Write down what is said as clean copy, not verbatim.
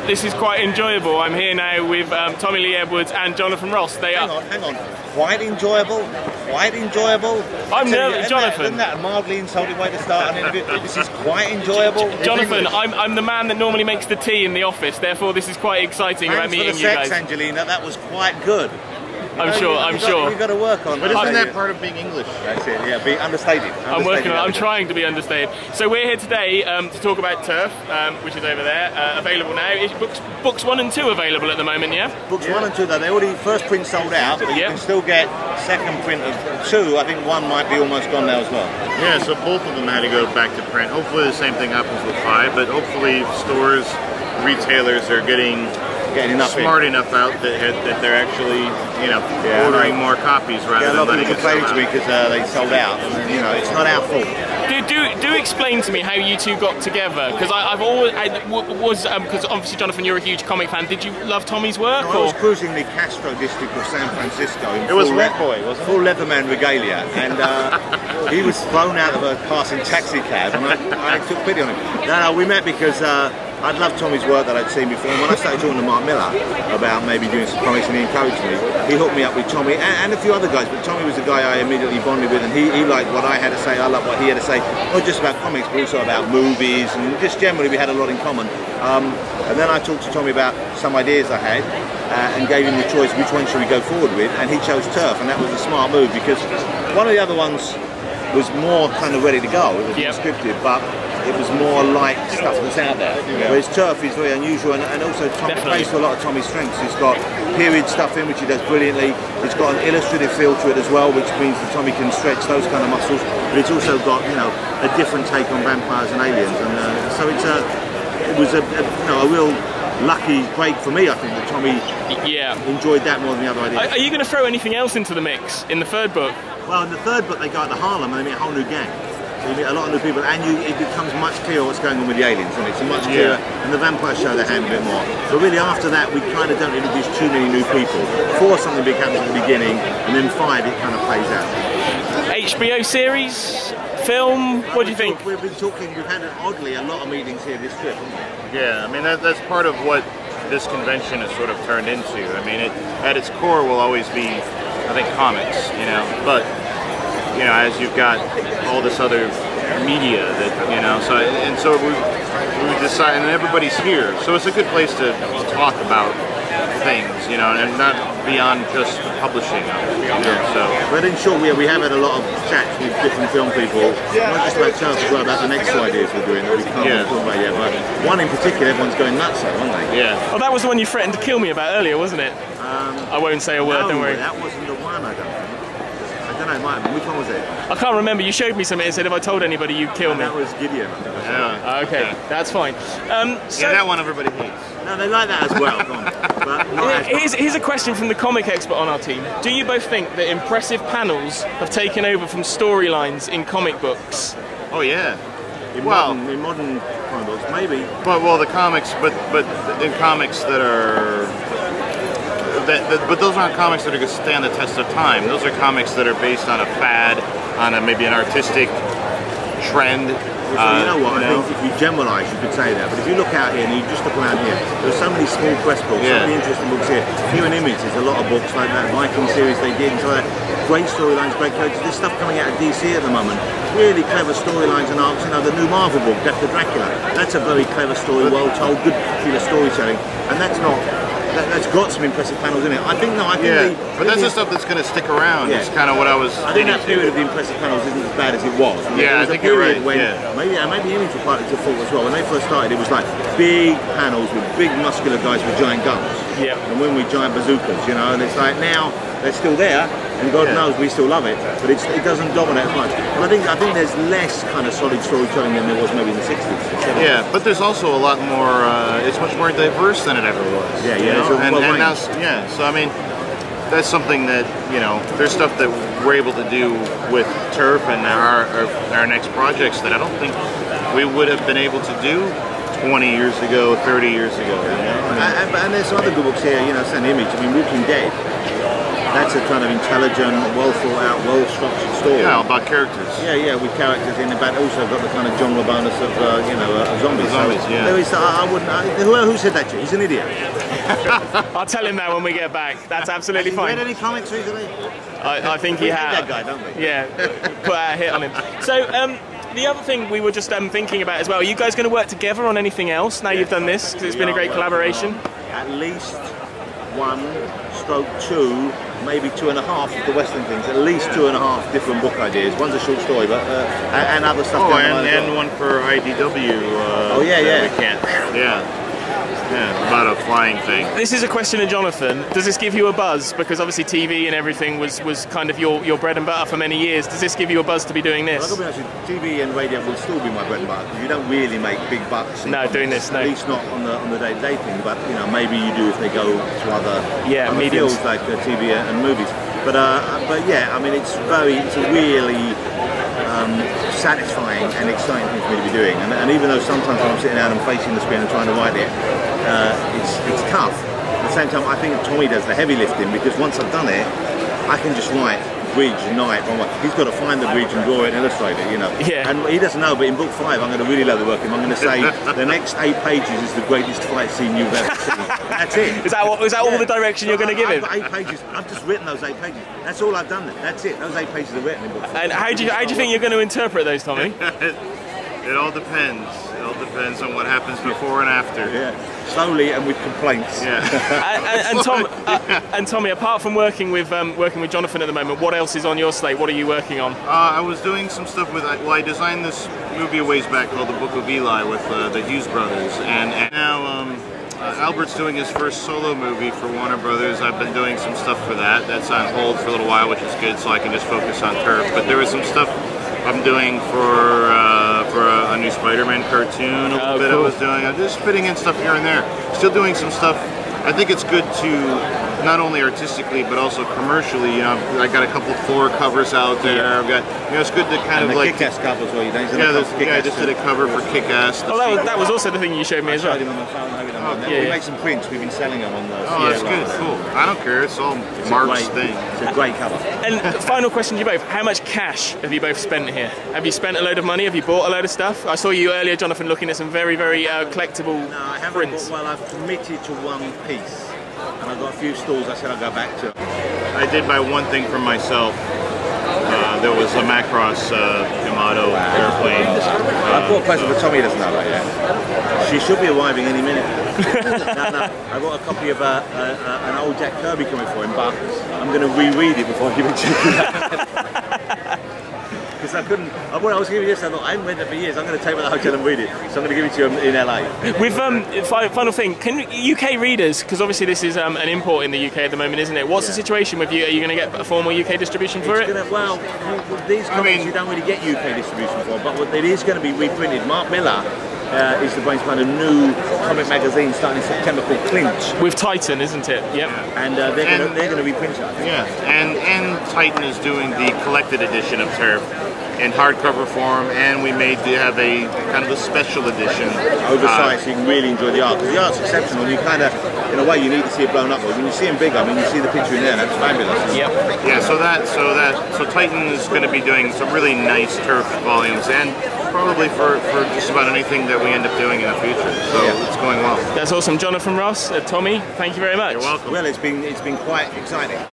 this is quite enjoyable. I'm here now with Tommy Lee Edwards and Jonathan Ross. They hang on. Quite enjoyable. Quite enjoyable. I'm nervous, Jonathan. Isn't that a mildly insulting way to start an interview? This is quite enjoyable. Jonathan, I'm the man that normally makes the tea in the office. Therefore, this is quite exciting about meeting you guys. Angelina, that was quite good. I'm sure. We've got to work on that. But isn't that part of being English? That's it, yeah, be understated. I'm working on it. I'm trying to be understated. So we're here today to talk about Turf, which is over there, available now. Is books 1 and 2 available at the moment, yeah? Books 1 and 2, though, they already, first print sold out, but you can still get second print of 2. I think 1 might be almost gone now as well. Yeah, so both of them had to go back to print. Hopefully the same thing happens with 5, but hopefully stores, retailers are getting smart enough out that they're actually, ordering more copies rather than letting it sell out. To me because they sold out. And, it's not our fault. Do explain to me how you two got together, because because obviously Jonathan, you're a huge comic fan. Did you love Tommy's work? No, I was cruising the Castro district of San Francisco. It was Red Boy, wasn't it? Full Leatherman regalia, and he was thrown out of a passing taxi cab, and I took pity on him. No, we met because I'd loved Tommy's work that I'd seen before, and when I started talking to Mark Miller about maybe doing some comics, and he encouraged me, he hooked me up with Tommy and a few other guys, but Tommy was the guy I immediately bonded with, and he liked what I had to say, I loved what he had to say, not just about comics, but also about movies, and just generally we had a lot in common. And then I talked to Tommy about some ideas I had, and gave him the choice, which one should we go forward with, and he chose Turf, and that was a smart move, because one of the other ones was more kind of ready to go, it was more scripted, but it was more like stuff that's out there. Whereas Turf is very unusual, and also Tommy plays to a lot of Tommy's strengths. He's got period stuff in, which he does brilliantly. It's got an illustrative feel to it as well, which means that Tommy can stretch those kind of muscles. But it's also got, a different take on vampires and aliens, and so it was a real lucky break for me. I think that Tommy enjoyed that more than the other ideas. Are you going to throw anything else into the mix in the 3rd book? Well, in the 3rd book they go out to Harlem and they meet a whole new gang. So you meet a lot of new people, and it becomes much clearer what's going on with the aliens, and it's much clearer, and the vampires show their hand a bit more. But really after that, we kind of don't introduce too many new people. 4, something big happens at the beginning, and then 5, it kind of plays out. HBO series? Film? What do you think? We've been talking, we've had oddly a lot of meetings here this trip, haven't we? Yeah, I mean, that's part of what this convention has sort of turned into. I mean, at its core will always be, I think, comics, but as you've got all this other media that, so we decided, and everybody's here, so it's a good place to talk about things, and not beyond just publishing. So. But in short, we have had a lot of chats with different film people, not just about Turf as well, about the next 2 ideas we're doing that we can't talk about yet, but one in particular, everyone's going nuts at, aren't they? Yeah. Well, that was the one you threatened to kill me about earlier, wasn't it? I won't say a word, don't worry. That wasn't the one, I don't think. I don't know, it might have been. Which one was it? I can't remember. You showed me something and said if I told anybody you'd kill me. That was Gideon. Okay, that's fine. So that one everybody hates. No, they like that as well. But here's a question from the comic expert on our team. Do you both think that impressive panels have taken over from storylines in comic books? Oh yeah. In modern comic books, maybe. But the comics, but in comics that are. But those aren't comics that are going to stand the test of time. Those are comics that are based on a fad, on maybe an artistic trend. You know what, I think if you generalise you could say that, but if you look out here and you just look around here, there's so many small press books, so many interesting books here. Here in Image there's a lot of books like that Viking series they did and so that. Great storylines, great characters. There's stuff coming out of DC at the moment. Really clever storylines and arcs. The new Marvel book, Death of Dracula. That's a very clever story, well told, good popular storytelling, and that's got some impressive panels in it. I think but that's the stuff that's going to stick around. Yeah. It's kind of what I was. I think that period of the impressive panels isn't as bad as it was. I think you're right. Maybe Image were partly to fault as well. When they first started, it was like big panels with big muscular guys with giant guns. Yeah. And when we giant bazookas, and it's like now they're still there, and God knows we still love it, but it doesn't dominate as much. But I think there's less kind of solid storytelling than there was maybe in the 60s. Yeah, but there's also a lot more. It's much more diverse than it ever was. So I mean, that's something that there's stuff that we're able to do with Turf and our next projects that I don't think we would have been able to do 20 years ago, 30 years ago. And there's some other good books here. It's an Image. I mean, Walking Dead. That's a kind of intelligent, well thought out, well structured story. Yeah, about characters. Yeah, with characters in it, but also got the kind of genre bonus of zombies. Zombies, yeah. There is, I wouldn't. Who said that to you? He's an idiot. I'll tell him that when we get back. That's absolutely fine. Read any comics recently? I think he has. That guy, don't we? Yeah, put a hit on him. So the other thing we were just thinking about as well. Are you guys going to work together on anything else now you've done this? Because it's been a great collaboration. At least 1/2, maybe 2.5 of the Western things. At least 2.5 different book ideas. One's a short story, but and other stuff. Oh, and one for IDW. Oh yeah. We can't. Yeah, about a flying thing. This is a question to Jonathan. Does this give you a buzz? Because obviously TV and everything was kind of your bread and butter for many years. Does this give you a buzz to be doing this? Well, I've got to be honest with you, TV and radio will still be my bread and butter because you don't really make big bucks. No, doing this, no. At least not on the day-to-day thing. But maybe you do if they go to other mediums fields like TV and movies. But yeah, I mean it's a really satisfying and exciting thing for me to be doing. And even though sometimes when I'm sitting down and facing the screen and trying to write it, it's tough. At the same time, I think Tommy does the heavy lifting because once I've done it, I can just write bridge, night, he's got to find the bridge and draw it and illustrate it, Yeah. And he doesn't know, but in book 5, I'm going to really love the work him. I'm going to say the next 8 pages is the greatest fight scene you've ever seen. That's it. Is that all the direction you're going to give him? I've got 8 pages. I've just written those 8 pages. That's all I've done. That's it. Those 8 pages are written in book 5. And how do you think you're going to interpret those, Tommy? It all depends. It all depends on what happens before and after. Yeah, slowly and with complaints. Yeah. and Tommy, apart from working with Jonathan at the moment, what else is on your slate? What are you working on? I was doing some stuff with. Well, I designed this movie a ways back called The Book of Eli with the Hughes brothers, and now Albert's doing his first solo movie for Warner Brothers. I've been doing some stuff for that. That's on hold for a little while, which is good, so I can just focus on Turf. But there was some stuff I'm doing for a new Spider-Man cartoon. A little bit cool. I was doing. I'm just fitting in stuff here and there. Still doing some stuff. I think it's good to not only artistically but also commercially. I got a couple floor covers out there. I've got. It's good to kind and of like Kick-Ass covers. Well, I just did a cover for Kick-Ass. Oh, that was also the thing you showed me as well. We made some prints. We've been selling them on those. Oh, that's good. Cool. I don't care. It's all Mark's thing. It's a great cover. And final question to you both: how much cash have you both spent here? Have you spent a load of money? Have you bought a load of stuff? I saw you earlier, Jonathan, looking at some very, very collectible No, I haven't prints. Well, I've committed to one piece, and I've got a few stores I said I'll go back to. I did buy one thing for myself. There was a Macross Yamato airplane. I bought a present for Tommy, doesn't know that yet. She should be arriving any minute. No, I got a copy of an old Jack Kirby coming for him, but I'm going to reread it before I give it to you. Because I couldn't. When I was giving you this, I thought I haven't read it for years. I'm going to take it to the hotel and read it. So I'm going to give it to you in LA. With final thing, can UK readers? Because obviously this is an import in the UK at the moment, isn't it? What's the situation with you? Are you going to get a formal UK distribution for it? Well, these comics you don't really get UK distribution for, but it is going to be reprinted. Mark Miller is the brains behind a new comic magazine starting in September called Clinch. With Titan, isn't it? Yep. And they're going to reprint it, I think. Yeah, and Titan is doing the collected edition of Turf in hardcover form, and we made to have a kind of a special edition. Oversized, so you can really enjoy the art. Because the art's exceptional, and you kind of, in a way, you need to see it blown up. But when you see them bigger, I mean, you see the picture in there, that's fabulous. Yep. Yeah, so Titan is going to be doing some really nice Turf volumes, and probably for just about anything that we end up doing in the future. So it's going well. That's awesome. Jonathan Ross, Tommy, thank you very much. You're welcome. Well, it's been quite exciting.